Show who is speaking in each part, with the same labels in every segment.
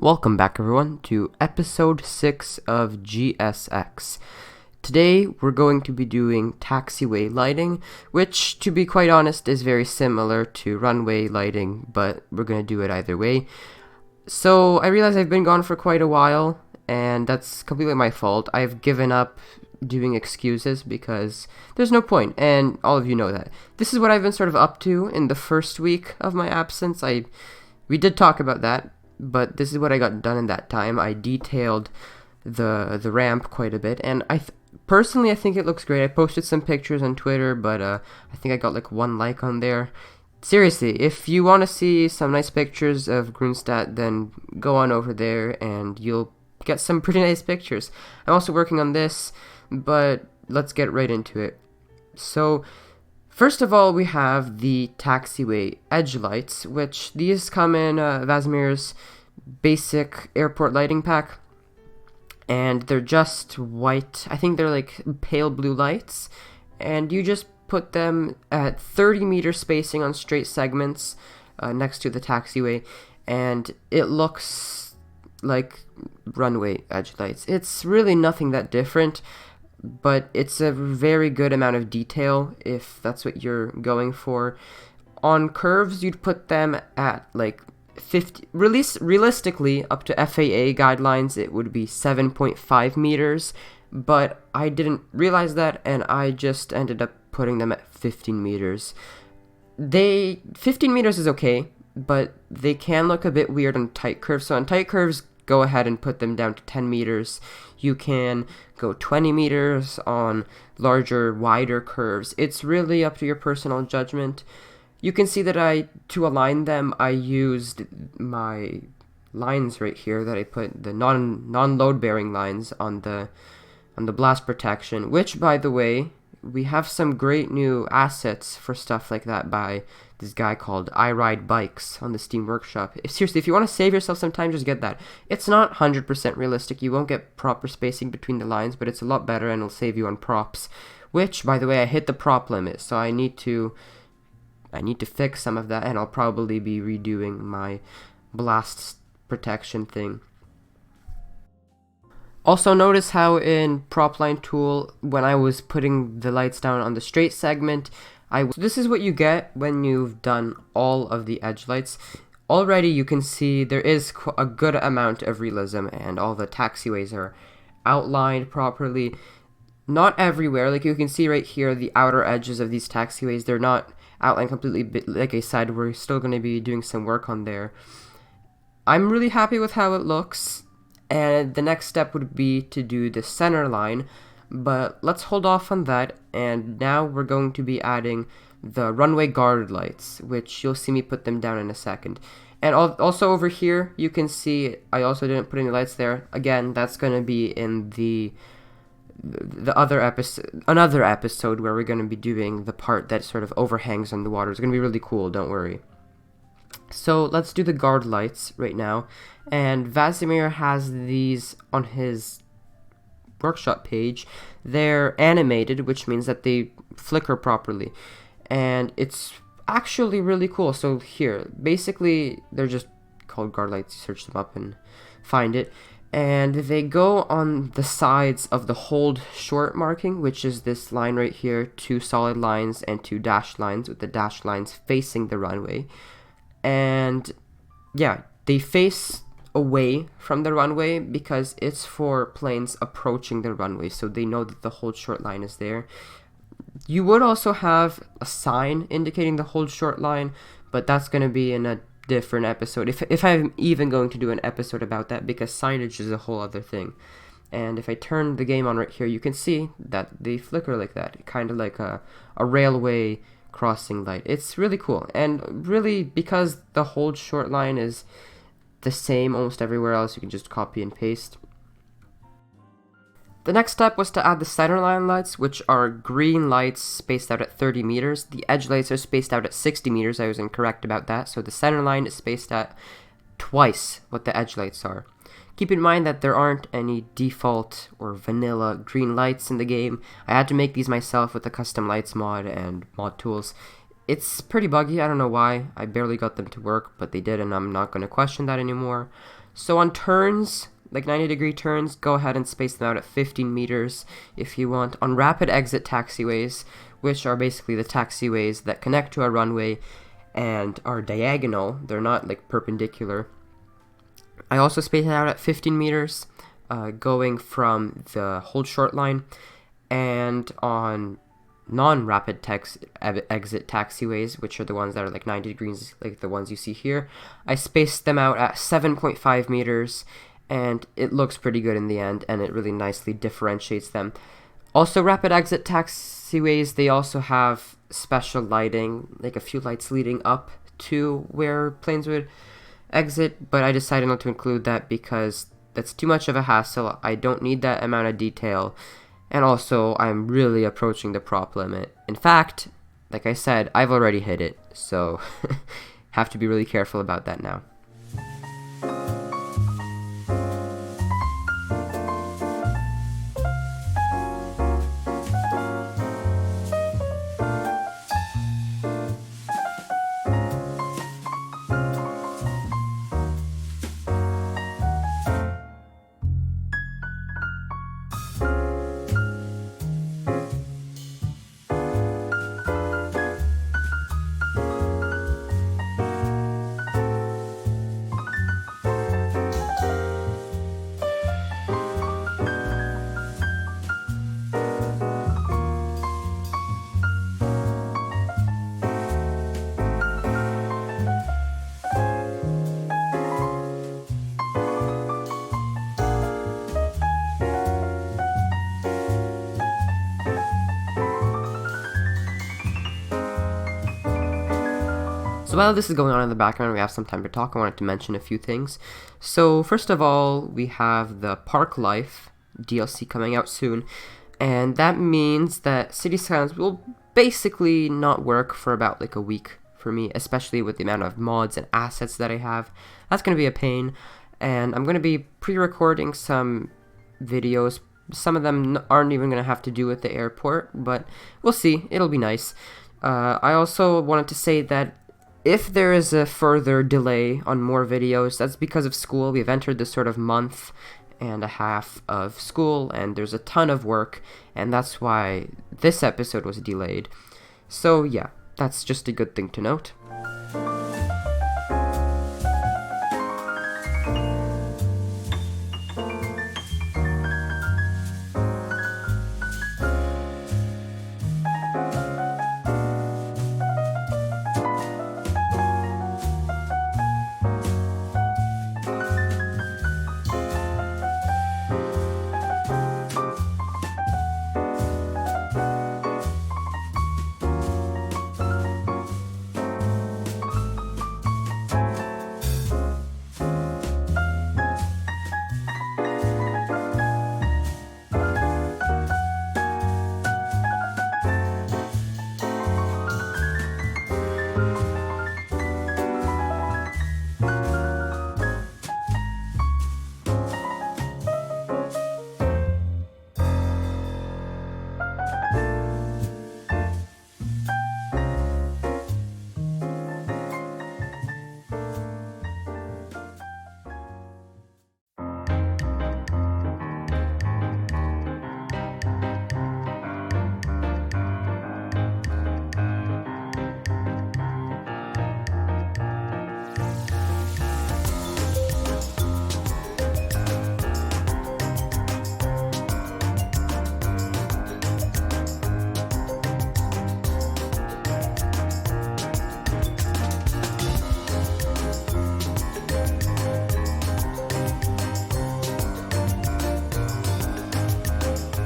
Speaker 1: Welcome back everyone to episode 6 of GSX. Today we're going to be doing Taxiway Lighting, which to be quite honest is very similar to Runway Lighting, but we're going to do it either way. So I realize I've been gone for quite a while, and that's completely my fault. I've given up doing excuses because there's no point, and all of you know that. This is what I've been sort of up to in the first week of my absence. We did talk about that, but this is what I got done in that time. I detailed the ramp quite a bit, and personally I think it looks great. I posted some pictures on Twitter, but I think I got like 1 like on there. Seriously, if you want to see some nice pictures of Grünstadt, then go on over there and you'll get some pretty nice pictures. I'm also working on this, but let's get right into it. So first of all, we have the Taxiway edge lights, which these come in Vasimir's basic airport lighting pack, and they're just white. I think they're like pale blue lights, and you just put them at 30-meter spacing on straight segments next to the taxiway, and it looks like runway edge lights. It's really nothing that different, but it's a very good amount of detail if that's what you're going for. On curves, you'd put them at like 50, realistically up to FAA guidelines, it would be 7.5 meters, but I didn't realize that, and I just ended up putting them at 15 meters. 15 meters is okay, but they can look a bit weird on tight curves, so on tight curves, go ahead and put them down to 10 meters. You can go 20 meters on larger, wider curves. It's really up to your personal judgment. You can see that to align them, I used my lines right here that I put the non-load bearing lines on the blast protection, which, by the way, we have some great new assets for stuff like that by this guy called I Ride Bikes on the Steam Workshop. Seriously, if you want to save yourself some time, just get that. It's not 100% realistic. You won't get proper spacing between the lines, but it's a lot better and it'll save you on props. Which, by the way, I hit the prop limit, so I need to fix some of that, and I'll probably be redoing my blast protection thing. Also, notice how in Prop Line Tool, when I was putting the lights down on the straight segment, this is what you get when you've done all of the edge lights. Already you can see there is a good amount of realism, and all the taxiways are outlined properly. Not everywhere, like you can see right here, the outer edges of these taxiways, they're not outlined completely, but like I said, we're still going to be doing some work on there. I'm really happy with how it looks, and the next step would be to do the center line, but let's hold off on that, and now we're going to be adding the runway guard lights, which you'll see me put them down in a second. And also over here, you can see I also didn't put any lights there. Again, that's going to be in the other episode, another episode where we're going to be doing the part that sort of overhangs on the water. It's going to be really cool, don't worry. So let's do the guard lights right now, and Vasimir has these on his workshop page. They're animated, which means that they flicker properly, and it's actually really cool. So here, basically, they're just called guard lights. You search them up and find it, and they go on the sides of the hold short marking, which is this line right here, 2 solid lines and 2 dashed lines, with the dashed lines facing the runway. And yeah, they face away from the runway because it's for planes approaching the runway, so they know that the hold short line is there. You would also have a sign indicating the hold short line, but that's going to be in a different episode, if I'm even going to do an episode about that, because signage is a whole other thing. And if I turn the game on right here, you can see that they flicker like that, kind of like a railway crossing light. It's really cool, and really, because the hold short line is the same almost everywhere else, you can just copy and paste. The next step was to add the Centreline lights, which are green lights spaced out at 30 meters. The edge lights are spaced out at 60 meters. I was incorrect about that, so the Centreline is spaced at twice what the edge lights are. Keep in mind that there aren't any default or vanilla green lights in the game. I had to make these myself with the custom lights mod and mod tools. It's pretty buggy, I don't know why. I barely got them to work, but they did, and I'm not going to question that anymore. So on turns, like 90-degree turns, go ahead and space them out at 15 meters if you want. On rapid exit taxiways, which are basically the taxiways that connect to a runway and are diagonal, they're not like perpendicular, I also space it out at 15 meters, going from the hold short line. And on non-rapid exit taxiways, which are the ones that are like 90 degrees, like the ones you see here, I spaced them out at 7.5 meters, and it looks pretty good in the end, and it really nicely differentiates them. Also, rapid exit taxiways, they also have special lighting, like a few lights leading up to where planes would exit, but I decided not to include that because that's too much of a hassle. I don't need that amount of detail, and also I'm really approaching the prop limit. In fact, like I said, I've already hit it, so have to be really careful about that now. So while this is going on in the background, we have some time to talk. I wanted to mention a few things. So first of all, we have the Park Life DLC coming out soon, and that means that City Skylines will basically not work for about like a week for me, especially with the amount of mods and assets that I have. That's going to be a pain, and I'm going to be pre-recording some videos. Some of them aren't even going to have to do with the airport, but we'll see. It'll be nice. I also wanted to say that if there is a further delay on more videos, that's because of school. We've entered this sort of month and a half of school, and there's a ton of work, and that's why this episode was delayed. So yeah, that's just a good thing to note.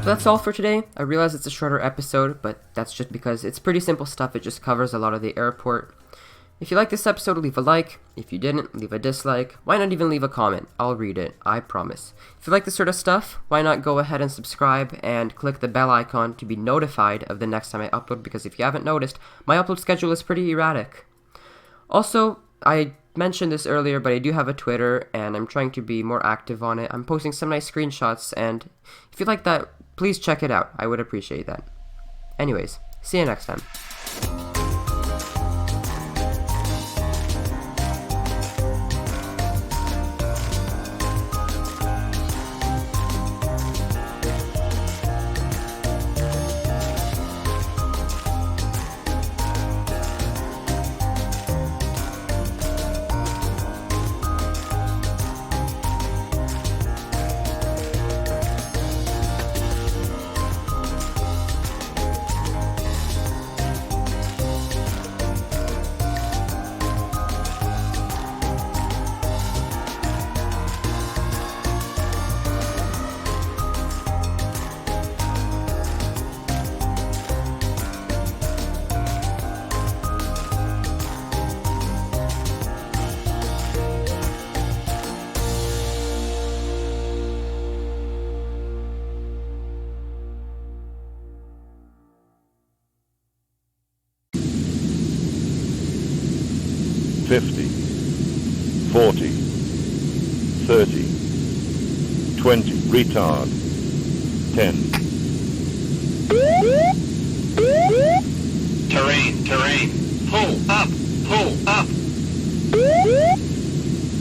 Speaker 1: So that's all for today. I realize it's a shorter episode, but that's just because it's pretty simple stuff. It just covers a lot of the airport. If you like this episode, leave a like. If you didn't, leave a dislike. Why not even leave a comment? I'll read it, I promise. If you like this sort of stuff, why not go ahead and subscribe and click the bell icon to be notified of the next time I upload, because if you haven't noticed, my upload schedule is pretty erratic. Also, I mentioned this earlier, but I do have a Twitter, and I'm trying to be more active on it. I'm posting some nice screenshots, and if you like that, please check it out. I would appreciate that. Anyways, see you next time.
Speaker 2: 50, 40, 30, 20, retard, 10.